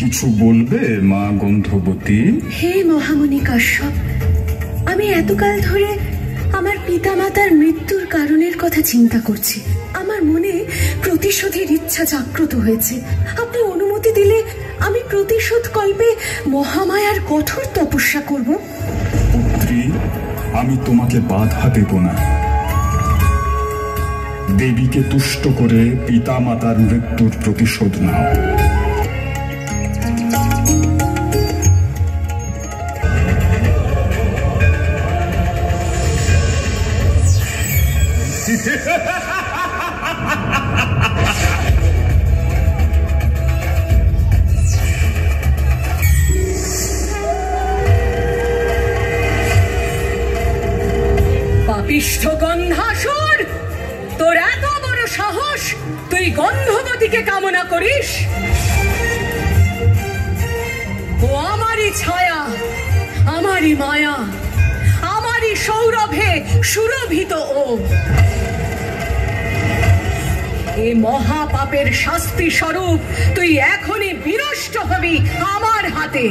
কিছু বলবে মা গন্ধবতী? হে মহামুনি কাশ্যপ, আমি এতকাল ধরে আমার পিতামাতার মৃত্যুর কারণের কথা চিন্তা করছি। আমার মনে প্রতিশোধের ইচ্ছা জাগ্রত হয়েছে। আপনি অনুমতি দিলে আমি প্রতিশোধ কল্পে মহামায়ার কঠোর তপস্যা করব। পুত্রী, আমি তোমাকে বাধা দেব না। দেবীকে তুষ্ট করে পিতামাতার মৃত্যুর প্রতিশোধ নাও। পাপিষ্ঠ গন্ধাসুর, তোর এত বড় সাহস, তুই গন্ধবতীকে কামনা করিস? ও আমারই ছায়া, আমারই মায়া, আমারই সৌরভে সুরভিত। ও এ মহাপাপের শাস্তি স্বরূপ তুই এখনই বিনষ্ট হবি আমার হাতে।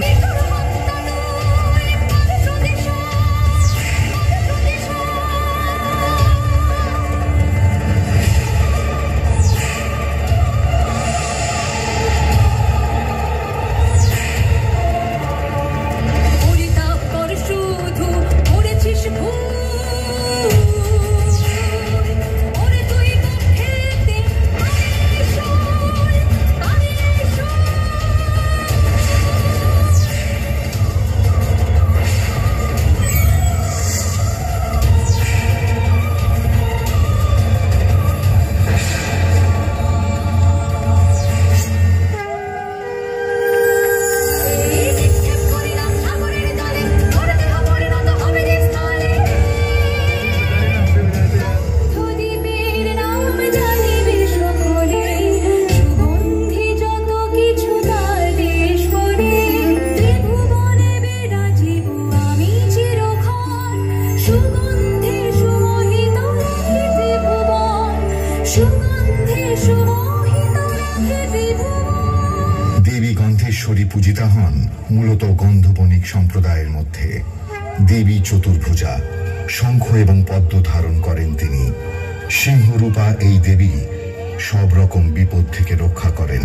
দেবী গন্ধেশ্বরী পূজিতা হন মূলত গন্ধবণিক সম্প্রদায়ের মধ্যে। দেবী চতুর্ভুজা, শঙ্খ এবং পদ্ম ধারণ করেন তিনি। সিংহরূপা এই দেবী সব রকম বিপদ থেকে রক্ষা করেন।